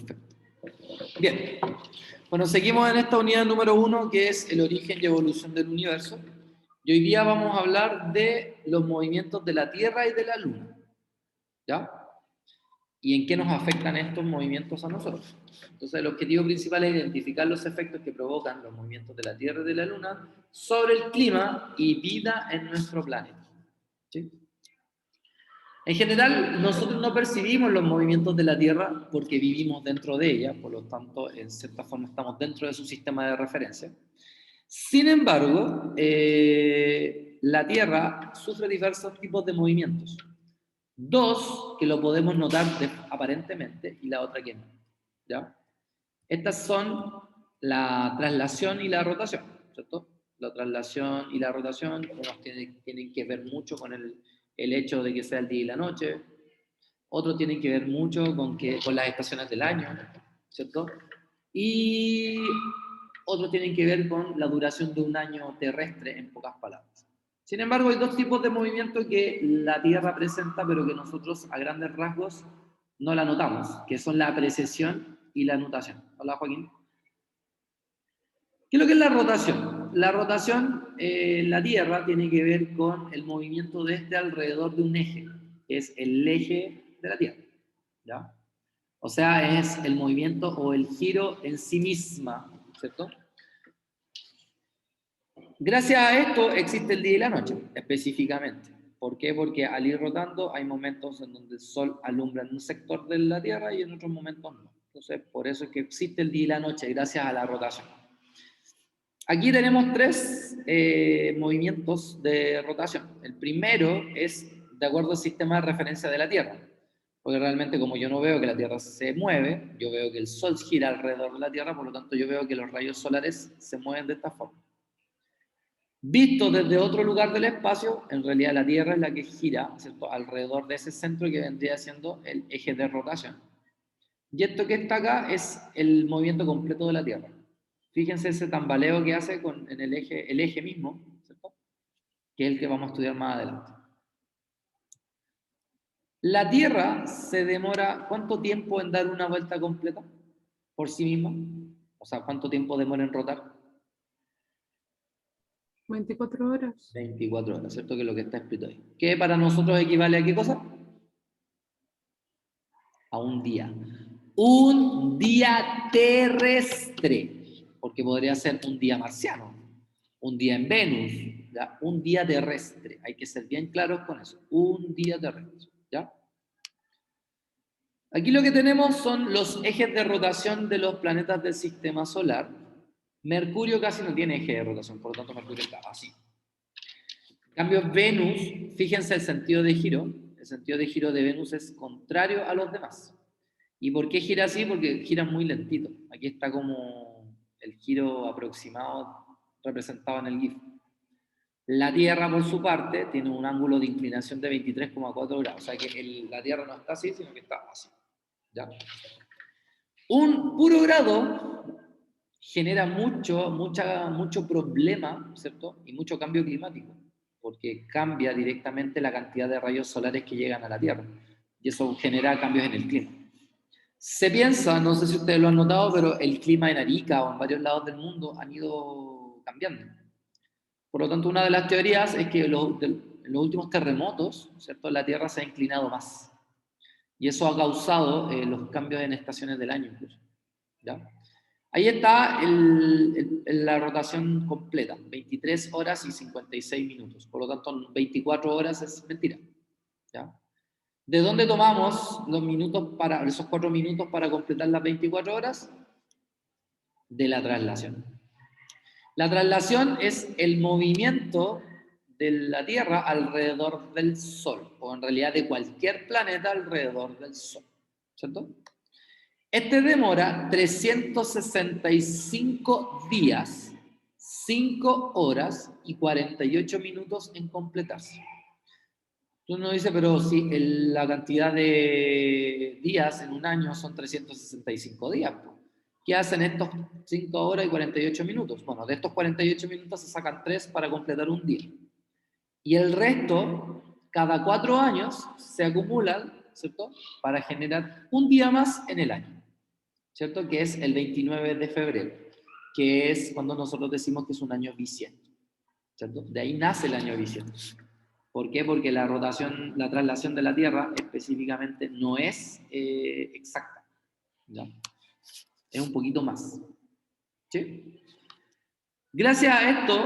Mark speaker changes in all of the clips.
Speaker 1: Perfecto. Bien. Bueno, seguimos en esta unidad número 1, que es el origen y evolución del universo. Y hoy día vamos a hablar de los movimientos de la Tierra y de la Luna. ¿Ya? Y en qué nos afectan estos movimientos a nosotros. Entonces, el objetivo principal es identificar los efectos que provocan los movimientos de la Tierra y de la Luna sobre el clima y vida en nuestro planeta. ¿Sí? En general, nosotros no percibimos los movimientos de la Tierra porque vivimos dentro de ella, por lo tanto, en cierta forma estamos dentro de su sistema de referencia. Sin embargo, la Tierra sufre diversos tipos de movimientos. Dos que lo podemos notar aparentemente y la otra que no. ¿Ya? Estas son la traslación y la rotación, ¿cierto? La traslación y la rotación, unos tienen que ver mucho con el hecho de que sea el día y la noche, otros tienen que ver mucho con las estaciones del año, ¿cierto? Y otros tienen que ver con la duración de un año terrestre, en pocas palabras. Sin embargo, hay dos tipos de movimiento que la Tierra presenta, pero que nosotros a grandes rasgos no la notamos, que son la precesión y la nutación. Hola, Joaquín. ¿Qué es lo que es la rotación? La rotación en la Tierra tiene que ver con el movimiento de este alrededor de un eje, que es el eje de la Tierra. ¿Ya? O sea, es el movimiento o el giro en sí misma, ¿cierto? Gracias a esto existe el día y la noche, específicamente. ¿Por qué? Porque al ir rotando hay momentos en donde el Sol alumbra en un sector de la Tierra y en otros momentos no. Entonces, por eso es que existe el día y la noche, gracias a la rotación. Aquí tenemos tres movimientos de rotación. El primero es de acuerdo al sistema de referencia de la Tierra. Porque realmente como yo no veo que la Tierra se mueve, yo veo que el Sol gira alrededor de la Tierra, por lo tanto yo veo que los rayos solares se mueven de esta forma. Visto desde otro lugar del espacio, en realidad la Tierra es la que gira, ¿cierto?, alrededor de ese centro que vendría siendo el eje de rotación. Y esto que está acá es el movimiento completo de la Tierra. Fíjense ese tambaleo que hace en el eje mismo, ¿cierto?, que es el que vamos a estudiar más adelante. La Tierra se demora, ¿cuánto tiempo en dar una vuelta completa por sí misma? O sea, ¿cuánto tiempo demora en rotar?
Speaker 2: 24 horas.
Speaker 1: 24 horas, ¿cierto? Que es lo que está escrito ahí. ¿Qué para nosotros equivale a qué cosa? A un día. Un día terrestre, porque podría ser un día marciano, un día en Venus, ¿ya? Un día terrestre. Hay que ser bien claros con eso. Un día terrestre, ¿ya? Aquí lo que tenemos son los ejes de rotación de los planetas del sistema solar. Mercurio casi no tiene eje de rotación, por lo tanto Mercurio está así. En cambio, Venus, fíjense el sentido de giro. El sentido de giro de Venus es contrario a los demás. ¿Y por qué gira así? Porque gira muy lentito. Aquí está como el giro aproximado representado en el GIF. La Tierra, por su parte, tiene un ángulo de inclinación de 23,4 grados. O sea que la Tierra no está así, sino que está así. ¿Ya? Un puro grado genera mucho problema, ¿cierto? Y mucho cambio climático, porque cambia directamente la cantidad de rayos solares que llegan a la Tierra. Y eso genera cambios en el clima. Se piensa, no sé si ustedes lo han notado, pero el clima en Arica o en varios lados del mundo han ido cambiando. Por lo tanto, una de las teorías es que en los últimos terremotos, ¿cierto?, la Tierra se ha inclinado más. Y eso ha causado los cambios en estaciones del año incluso. ¿Ya? Ahí está la rotación completa, 23 horas y 56 minutos. Por lo tanto, 24 horas es mentira. ¿Ya? ¿De dónde tomamos esos 4 minutos para completar las 24 horas? De la traslación. La traslación es el movimiento de la Tierra alrededor del Sol, o en realidad de cualquier planeta alrededor del Sol. ¿Cierto? Este demora 365 días, 5 horas y 48 minutos en completarse. Tú no dices, pero si la cantidad de días en un año son 365 días, ¿qué hacen estos 5 horas y 48 minutos? Bueno, de estos 48 minutos se sacan 3 para completar un día. Y el resto, cada 4 años, se acumulan, ¿cierto?, para generar un día más en el año. ¿cierto? Que es el 29 de febrero, que es cuando nosotros decimos que es un año bisiesto, ¿cierto? De ahí nace el año bisiesto. ¿Por qué? Porque la rotación, la traslación de la Tierra específicamente no es exacta, ¿ya? Es un poquito más, ¿sí? Gracias a esto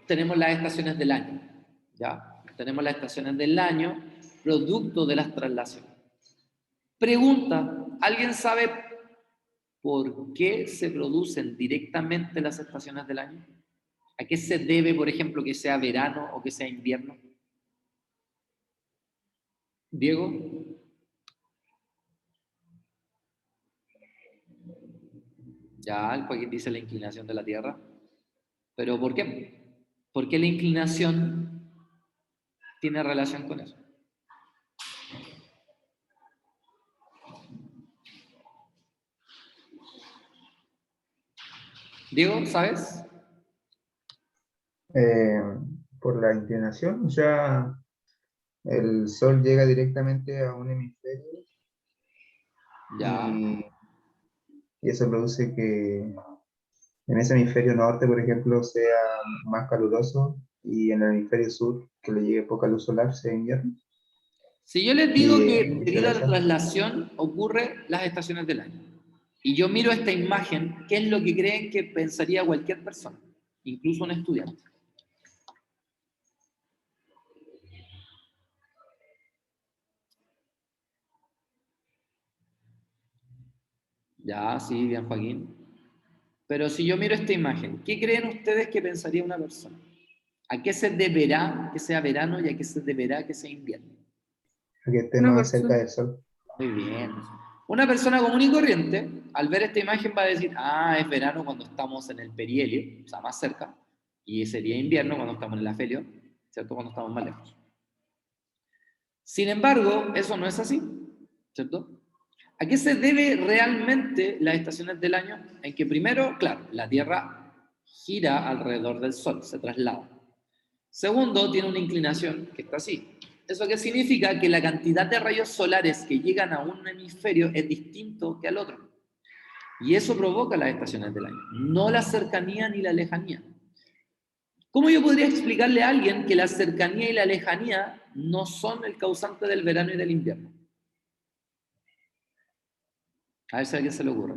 Speaker 1: tenemos las estaciones del año, ¿ya? Tenemos las estaciones del año producto de las traslaciones. Pregunta, ¿alguien sabe por qué se producen directamente las estaciones del año? ¿A qué se debe, por ejemplo, que sea verano o que sea invierno? Diego. Ya, el Joaquín dice la inclinación de la Tierra. ¿Pero por qué? ¿Por qué la inclinación tiene relación con eso? Diego, ¿sabes?
Speaker 2: Eh, por la inclinación, o sea, el Sol llega directamente a un hemisferio
Speaker 1: Ya.
Speaker 2: y eso produce que en ese hemisferio norte, por ejemplo, sea más caluroso y en el hemisferio sur, que le llegue poca luz solar, sea invierno
Speaker 1: Si yo les digo
Speaker 2: y
Speaker 1: que debido a la
Speaker 2: viceversa.
Speaker 1: traslación ocurre las estaciones del año, y yo miro esta imagen, ¿qué es lo que creen que pensaría cualquier persona, incluso un estudiante? Ya, sí, bien, Joaquín. Pero si yo miro esta imagen, ¿qué creen ustedes que pensaría una persona? ¿A qué se deberá que sea verano y a qué se deberá que sea invierno?
Speaker 2: A que
Speaker 3: Una
Speaker 2: estemos cerca
Speaker 3: persona.
Speaker 2: del Sol.
Speaker 1: Muy bien. Una persona común y corriente, al ver esta imagen, va a decir, ah, es verano cuando estamos en el perihelio, o sea, más cerca, y sería invierno cuando estamos en el afelio, ¿cierto? Cuando estamos más lejos. Sin embargo, eso no es así, ¿cierto? ¿A qué se debe realmente las estaciones del año? En que primero, claro, la Tierra gira alrededor del Sol, se traslada. Segundo, tiene una inclinación que está así. ¿Eso qué significa? Que la cantidad de rayos solares que llegan a un hemisferio es distinto que al otro. Y eso provoca las estaciones del año, no la cercanía ni la lejanía. ¿Cómo yo podría explicarle a alguien que la cercanía y la lejanía no son el causante del verano y del invierno? A ver si a alguien se le ocurre.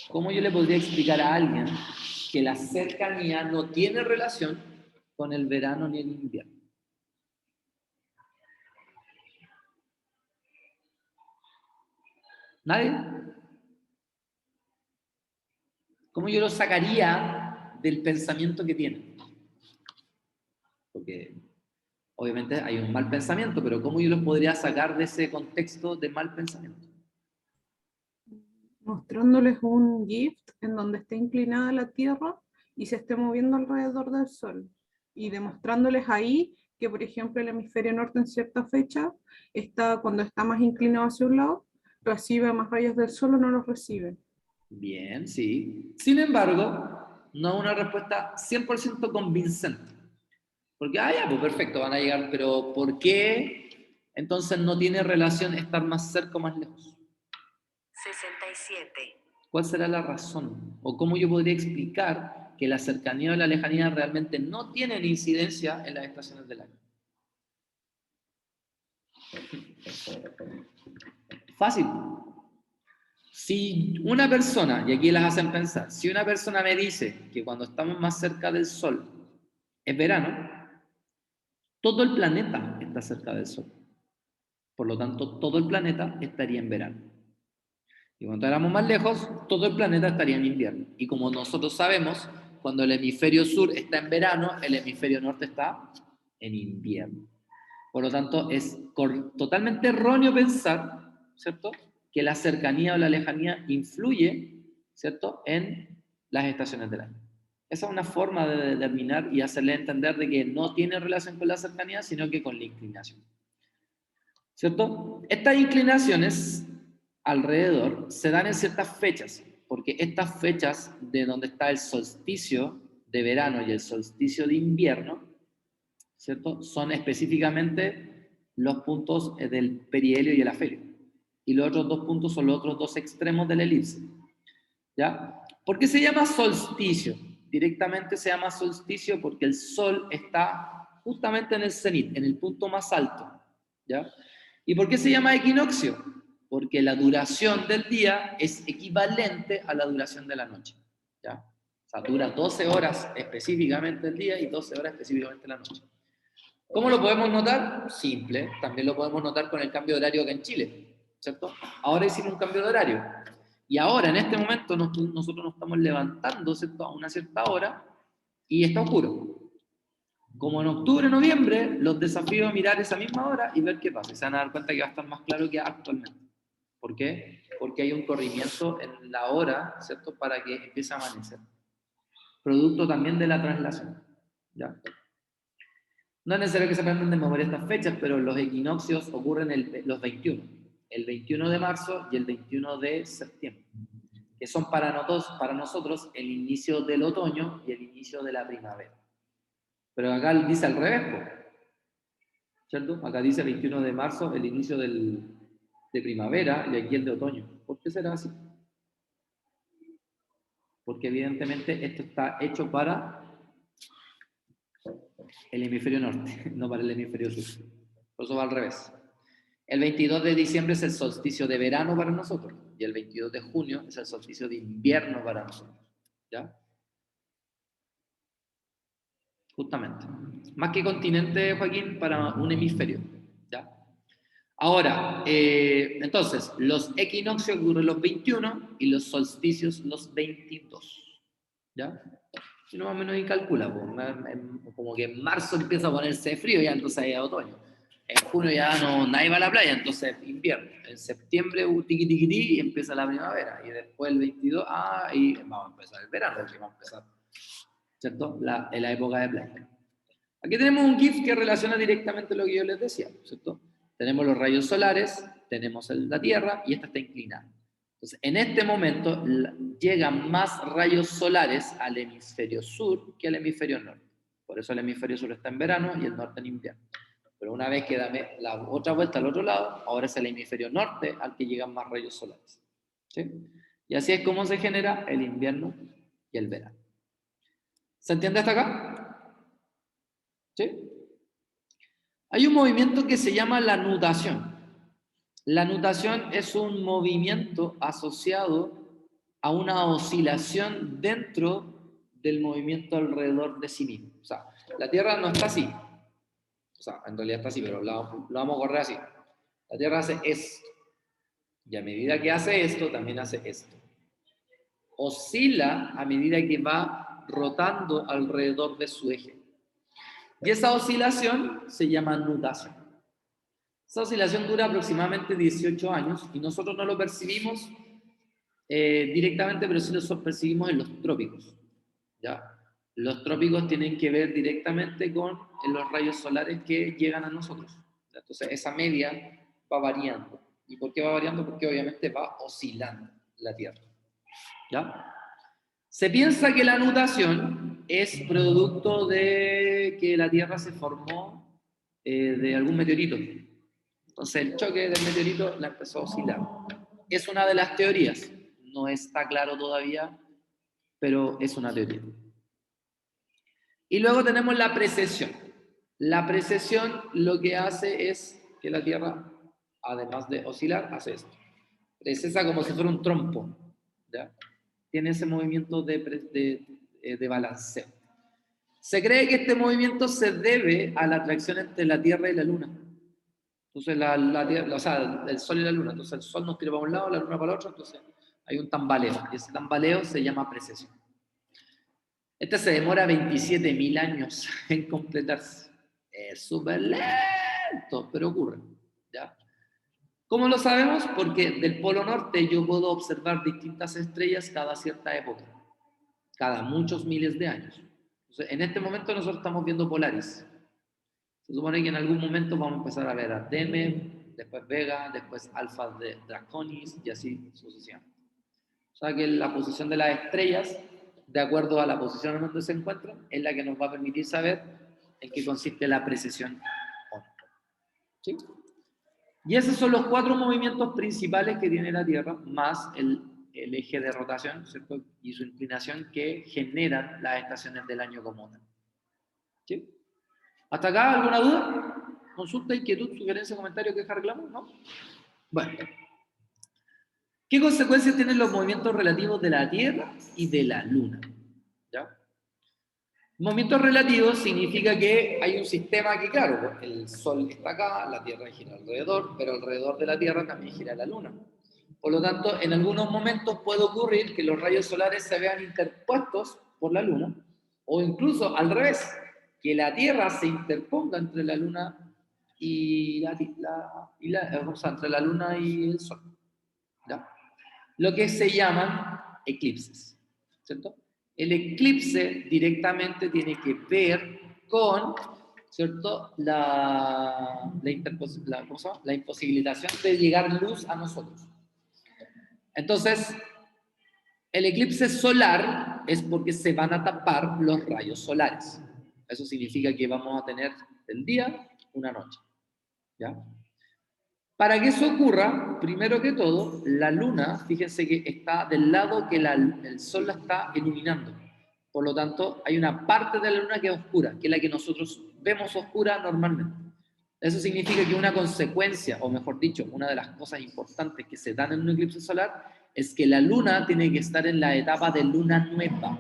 Speaker 1: ¿Cómo yo le podría explicar a alguien que la cercanía no tiene relación con el verano ni el invierno? ¿Nadie? ¿Cómo yo lo sacaría del pensamiento que tiene? Porque obviamente hay un mal pensamiento, pero ¿cómo yo los podría sacar de ese contexto de mal pensamiento?
Speaker 3: Mostrándoles un GIF en donde esté inclinada la Tierra y se esté moviendo alrededor del Sol. Y demostrándoles ahí que, por ejemplo, el hemisferio norte en cierta fecha, cuando está más inclinado hacia un lado, recibe más rayos del Sol o no los recibe.
Speaker 1: Bien, sí. Sin embargo, no es una respuesta 100% convincente. Porque, ah, ya, pues perfecto, van a llegar, pero ¿por qué entonces no tiene relación estar más cerca o más lejos?
Speaker 4: 67.
Speaker 1: ¿Cuál será la razón? ¿O cómo yo podría explicar que la cercanía o la lejanía realmente no tienen incidencia en las estaciones del año? Fácil. Si una persona, y aquí las hacen pensar, si una persona me dice que cuando estamos más cerca del Sol es verano, todo el planeta está cerca del Sol. Por lo tanto, todo el planeta estaría en verano. Y cuando éramos más lejos, todo el planeta estaría en invierno. Y como nosotros sabemos, cuando el hemisferio sur está en verano, el hemisferio norte está en invierno. Por lo tanto, es totalmente erróneo pensar, ¿cierto?, que la cercanía o la lejanía influye, ¿cierto?, en las estaciones del año. Esa es una forma de determinar y hacerle entender de que no tiene relación con la cercanía, sino que con la inclinación. ¿Cierto? Estas inclinaciones alrededor se dan en ciertas fechas, porque estas fechas de donde está el solsticio de verano y el solsticio de invierno, ¿cierto? Son específicamente los puntos del perihelio y el afelio. Y los otros dos puntos son los otros dos extremos de la elipse. ¿Ya? ¿Por qué se llama solsticio? Directamente se llama solsticio porque el sol está justamente en el cenit, en el punto más alto. ¿Ya? ¿Y por qué se llama equinoccio? Porque la duración del día es equivalente a la duración de la noche. ¿Ya? O sea, dura 12 horas específicamente el día y 12 horas específicamente la noche. ¿Cómo lo podemos notar? Simple, también lo podemos notar con el cambio de horario acá en Chile, ¿cierto? Ahora hicimos un cambio de horario. Y ahora, en este momento, nosotros nos estamos levantando, ¿cierto?, a una cierta hora y está oscuro. Como en octubre, noviembre, los desafío a mirar esa misma hora y ver qué pasa. Y se van a dar cuenta que va a estar más claro que actualmente. ¿Por qué? Porque hay un corrimiento en la hora, ¿cierto?, para que empiece a amanecer. Producto también de la traslación. ¿Ya? No es necesario que se aprendan de memoria estas fechas, pero los equinoccios ocurren los 21. El 21 de marzo y el 21 de septiembre, que son para nosotros el inicio del otoño y el inicio de la primavera. Pero acá dice al revés, ¿cierto? Acá dice 21 de marzo el inicio de primavera y aquí el de otoño. ¿Por qué será así? Porque evidentemente esto está hecho para el hemisferio norte, no para el hemisferio sur. Por eso va al revés. El 22 de diciembre es el solsticio de verano para nosotros y el 22 de junio es el solsticio de invierno para nosotros. ¿Ya? Justamente. Más que continente, Joaquín, para un hemisferio. ¿Ya? Ahora, entonces, los equinoccios ocurren los 21 y los solsticios los 22. ¿Ya? Si uno más o menos y calcula, como que en marzo empieza a ponerse frío, ya entonces hay otoño. En junio ya nadie va a la playa, entonces invierno. En septiembre, tiqui tiqui tiqui, y empieza la primavera. Y después el 22, y vamos a empezar el verano, que va a empezar, ¿cierto? En la época de playa. Aquí tenemos un GIF que relaciona directamente lo que yo les decía, ¿cierto? Tenemos los rayos solares, tenemos la Tierra y esta está inclinada. Entonces, en este momento llegan más rayos solares al hemisferio sur que al hemisferio norte. Por eso el hemisferio sur está en verano y el norte en invierno. Pero una vez que dame la otra vuelta al otro lado, ahora es el hemisferio norte al que llegan más rayos solares. ¿Sí? Y así es como se genera el invierno y el verano. ¿Se entiende hasta acá? ¿Sí? Hay un movimiento que se llama la nutación. La nutación es un movimiento asociado a una oscilación dentro del movimiento alrededor de sí mismo. O sea, la Tierra no está así. O sea, en realidad está así, pero lo vamos a correr así. La Tierra hace esto. Y a medida que hace esto, también hace esto. Oscila a medida que va rotando alrededor de su eje. Y esa oscilación se llama nutación. Esa oscilación dura aproximadamente 18 años y nosotros no lo percibimos directamente, pero sí lo percibimos en los trópicos. ¿Ya? Los trópicos tienen que ver directamente con los rayos solares que llegan a nosotros. Entonces, esa media va variando. ¿Y por qué va variando? Porque obviamente va oscilando la Tierra. ¿Ya? Se piensa que la nutación es producto de que la Tierra se formó de algún meteorito. Entonces el choque del meteorito la empezó a oscilar. Es una de las teorías. No está claro todavía, pero es una teoría. Y luego tenemos la precesión. La precesión lo que hace es que la Tierra, además de oscilar, hace esto. Precesa como si fuera un trompo. ¿Ya? Tiene ese movimiento de balanceo. Se cree que este movimiento se debe a la atracción entre la Tierra y la Luna. Entonces, o sea, el Sol y la Luna. Entonces, el Sol nos tira para un lado, la Luna para el otro. Entonces, hay un tambaleo. Y ese tambaleo se llama precesión. Este se demora 27.000 años en completarse. Es súper lento, pero ocurre. ¿Ya? ¿Cómo lo sabemos? Porque del Polo Norte yo puedo observar distintas estrellas cada cierta época, cada muchos miles de años. Entonces, en este momento nosotros estamos viendo Polaris. Se supone que en algún momento vamos a empezar a ver Artemis, después Vega, después Alpha de Draconis y así sucesivamente. O sea que la posición de las estrellas, de acuerdo a la posición en donde se encuentran, es la que nos va a permitir saber en qué consiste la precesión. ¿Sí? Y esos son los 4 movimientos principales que tiene la Tierra, más el eje de rotación, ¿cierto? Y su inclinación que generan las estaciones del año como tal. ¿Sí? ¿Hasta acá alguna duda? ¿Consulta, inquietud, sugerencia, comentario, queja, reclamo? ¿No? Bueno. ¿Qué consecuencias tienen los movimientos relativos de la Tierra y de la Luna? ¿Ya? Movimientos relativos significa que hay un sistema que, claro, el Sol está acá, la Tierra gira alrededor, pero alrededor de la Tierra también gira la Luna. Por lo tanto, en algunos momentos puede ocurrir que los rayos solares se vean interpuestos por la Luna, o incluso al revés, que la Tierra se interponga entre la Luna y o sea, entre la Luna y el Sol. ¿Ya? Lo que se llaman eclipses, ¿cierto? El eclipse directamente tiene que ver con, ¿cierto? La imposibilitación de llegar luz a nosotros. Entonces, el eclipse solar es porque se van a tapar los rayos solares. Eso significa que vamos a tener el día, una noche, ¿ya? Para que eso ocurra, primero que todo, la luna, fíjense que está del lado que el sol la está iluminando. Por lo tanto, hay una parte de la luna que es oscura, que es la que nosotros vemos oscura normalmente. Eso significa que una consecuencia, o mejor dicho, una de las cosas importantes que se dan en un eclipse solar es que la luna tiene que estar en la etapa de luna nueva.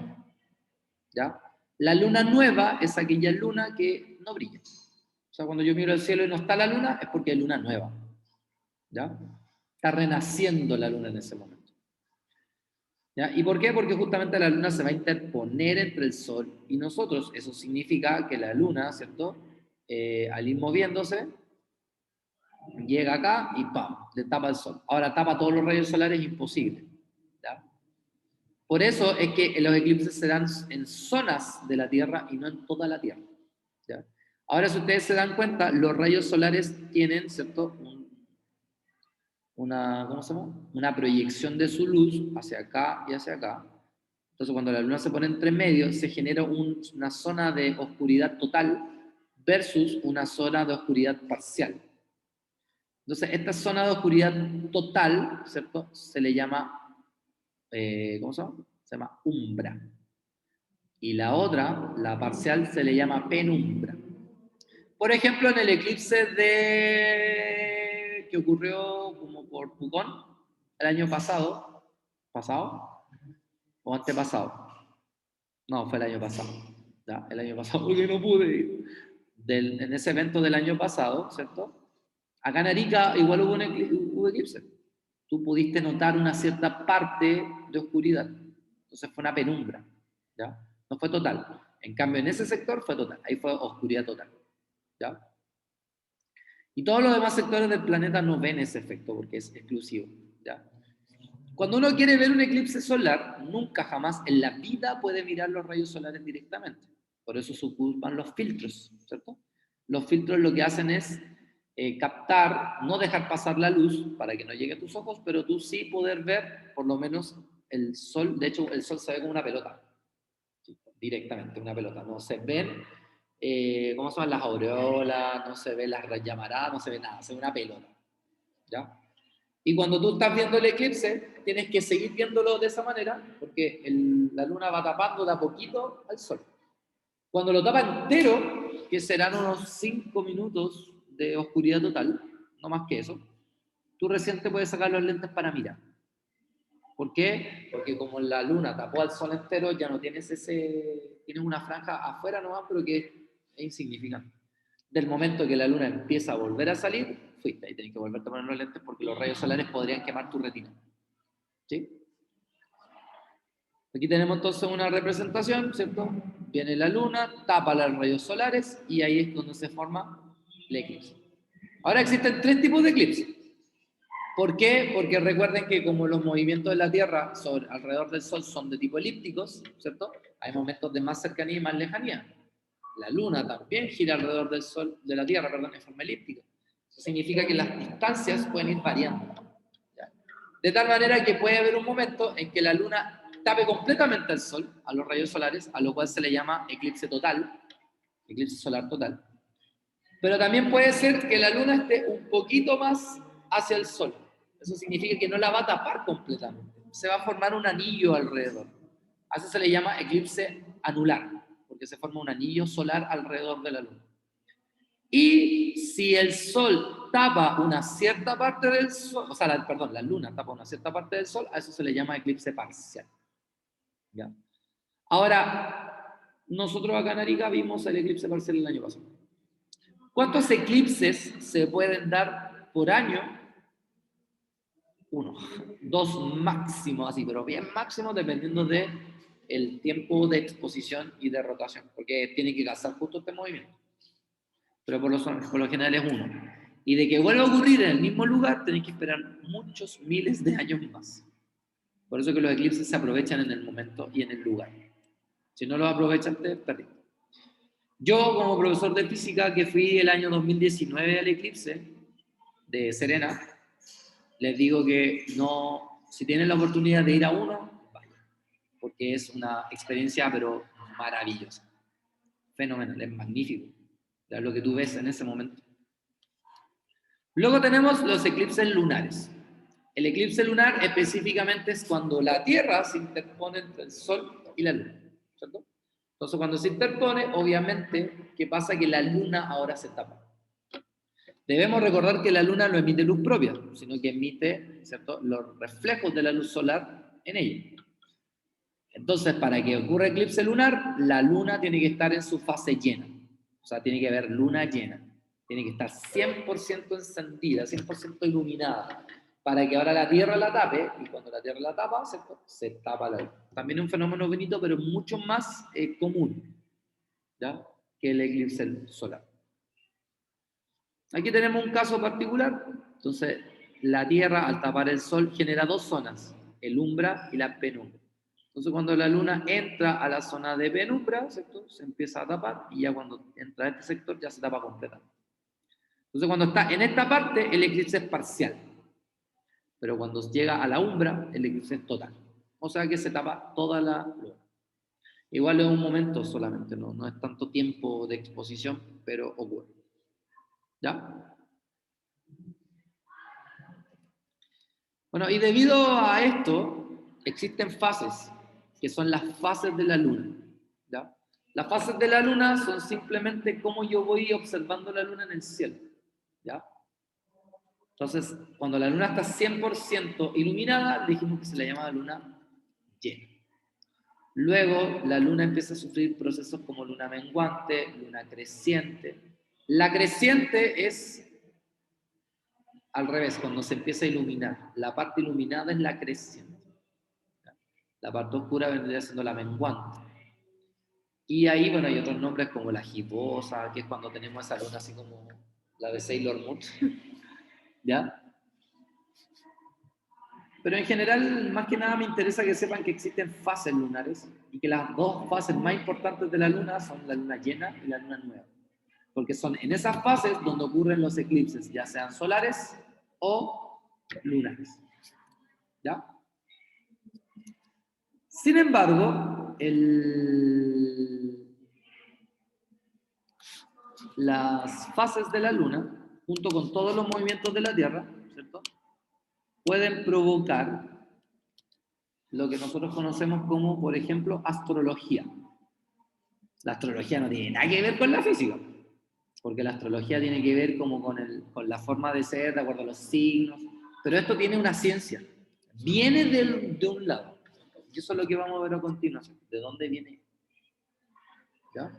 Speaker 1: ¿Ya? La luna nueva es aquella luna que no brilla. O sea, cuando yo miro el cielo y no está la luna, es porque hay luna nueva. ¿Ya? Está renaciendo la luna en ese momento. ¿Ya? ¿Y por qué? Porque justamente la luna se va a interponer entre el sol y nosotros. Eso significa que la luna, ¿cierto? Al ir moviéndose, llega acá y ¡pam! Le tapa el sol. Ahora tapa todos los rayos solares, imposible. ¿Ya? Por eso es que los eclipses se dan en zonas de la Tierra y no en toda la Tierra. ¿Ya? Ahora, si ustedes se dan cuenta, los rayos solares tienen, ¿cierto? ¿Cómo se llama? Una proyección de su luz hacia acá y hacia acá. Entonces, cuando la luna se pone entre medio, se genera una zona de oscuridad total versus una zona de oscuridad parcial. Entonces, esta zona de oscuridad total, ¿cierto? Se le llama, ¿cómo se llama? Se llama umbra. Y la otra, la parcial, se le llama penumbra. Por ejemplo, en el eclipse que ocurrió como por Pucón el año pasado, ¿pasado? ¿O antepasado? No, fue el año pasado. ¿Ya? El año pasado, porque no pude ir. En ese evento del año pasado, ¿cierto? Acá en Arica igual hubo eclipse. Tú pudiste notar una cierta parte de oscuridad. Entonces fue una penumbra. ¿Ya? No fue total. En cambio, en ese sector fue total. Ahí fue oscuridad total. ¿Ya? Y todos los demás sectores del planeta no ven ese efecto porque es exclusivo. ¿Ya? Cuando uno quiere ver un eclipse solar, nunca jamás en la vida puede mirar los rayos solares directamente. Por eso se ocupan los filtros, ¿cierto? Los filtros lo que hacen es captar, no dejar pasar la luz para que no llegue a tus ojos, pero tú sí poder ver por lo menos el sol. De hecho, el sol se ve como una pelota, ¿sí? Directamente, una pelota. No se ven, ¿cómo se llaman? Las aureolas, no se ven las llamaradas, no se ve nada, se ve una pelota, ¿ya? Y cuando tú estás viendo el eclipse, tienes que seguir viéndolo de esa manera, porque la luna va tapando de a poquito al sol. Cuando lo tapa entero, que serán unos 5 minutos de oscuridad total, no más que eso, tú recién te puedes sacar los lentes para mirar. ¿Por qué? Porque como la luna tapó al sol entero, ya no tienes tienes una franja afuera nomás, pero que es insignificante. Del momento que la luna empieza a volver a salir, fuiste, y tenés que volverte a poner los lentes porque los rayos solares podrían quemar tu retina. ¿Sí? Aquí tenemos entonces una representación, ¿cierto? Viene la luna, tapa los rayos solares y ahí es donde se forma el eclipse. Ahora existen 3 tipos de eclipses. ¿Por qué? Porque recuerden que como los movimientos de la Tierra alrededor del Sol son de tipo elípticos, ¿cierto? Hay momentos de más cercanía y más lejanía. La Luna también gira alrededor del Sol, de la Tierra, perdón, en forma elíptica. Eso significa que las distancias pueden ir variando. ¿Ya? De tal manera que puede haber un momento en que la Luna tape completamente al Sol, a los rayos solares, a lo cual se le llama eclipse total, eclipse solar total. Pero también puede ser que la luna esté un poquito más hacia el sol. Eso significa que no la va a tapar completamente. Se va a formar un anillo alrededor. A eso se le llama eclipse anular, porque se forma un anillo solar alrededor de la luna. Y si el sol tapa una cierta parte del sol, o sea, la luna tapa una cierta parte del sol, a eso se le llama eclipse parcial. ¿Ya? Ahora, nosotros acá en Arica vimos el eclipse parcial el año pasado. ¿Cuántos eclipses se pueden dar por año? 1, 2 máximo, así, pero bien máximo dependiendo de el tiempo de exposición y de rotación, porque tiene que casar justo este movimiento. Pero por lo general es 1. Y de que vuelva a ocurrir en el mismo lugar, tenéis que esperar muchos miles de años más. Por eso que los eclipses se aprovechan en el momento y en el lugar. Si no los aprovechan, te perdiste. Yo, como profesor de física, que fui el año 2019 al eclipse de Serena, les digo que no, si tienen la oportunidad de ir a uno, vayan, porque es una experiencia, pero maravillosa, fenomenal, es magnífico, es lo que tú ves en ese momento. Luego tenemos los eclipses lunares. El eclipse lunar específicamente es cuando la Tierra se interpone entre el Sol y la Luna, ¿cierto? Entonces, cuando se interpone, obviamente, ¿qué pasa? Que la Luna ahora se tapa. Debemos recordar que la Luna no emite luz propia, sino que emite, ¿cierto?, los reflejos de la luz solar en ella. Entonces, para que ocurra eclipse lunar, la Luna tiene que estar en su fase llena. O sea, tiene que haber luna llena. Tiene que estar 100% encendida, 100% iluminada, para que ahora la Tierra la tape, y cuando la Tierra la tapa, ¿cierto?, se tapa la luna. También es un fenómeno bonito, pero mucho más común, ¿ya?, que el eclipse solar. Aquí tenemos un caso particular. Entonces, la Tierra, al tapar el Sol, genera 2 zonas, el umbra y la penumbra. Entonces, cuando la Luna entra a la zona de penumbra, ¿cierto?, se empieza a tapar, y ya cuando entra a este sector ya se tapa completamente. Entonces, cuando está en esta parte, el eclipse es parcial. Pero cuando llega a la umbra, el eclipse es total. O sea que se tapa toda la luna. Igual es un momento solamente, no es tanto tiempo de exposición, pero ocurre. ¿Ya? Bueno, y debido a esto, existen fases, que son las fases de la luna. ¿Ya? Las fases de la luna son simplemente cómo yo voy observando la luna en el cielo. ¿Ya? Entonces, cuando la luna está 100% iluminada, dijimos que se le llama la luna llena. Luego, la luna empieza a sufrir procesos como luna menguante, luna creciente. La creciente es al revés, cuando se empieza a iluminar. La parte iluminada es la creciente. La parte oscura vendría siendo la menguante. Y ahí, bueno, hay otros nombres como la gibosa, que es cuando tenemos esa luna así como la de Sailor Moon. ¿Ya? Pero en general, más que nada me interesa que sepan que existen fases lunares y que las 2 fases más importantes de la luna son la luna llena y la luna nueva. Porque son en esas fases donde ocurren los eclipses, ya sean solares o lunares. ¿Ya? Sin embargo, las fases de la luna, junto con todos los movimientos de la Tierra, ¿cierto?, pueden provocar lo que nosotros conocemos como, por ejemplo, astrología. La astrología no tiene nada que ver con la física, porque la astrología tiene que ver como con la forma de ser, de acuerdo a los signos, pero esto tiene una ciencia, viene de un lado, y eso es lo que vamos a ver a continuación, de dónde viene. ¿Ya?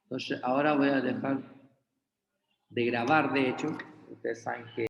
Speaker 1: Entonces, ahora voy a dejar de grabar, de hecho, ustedes saben que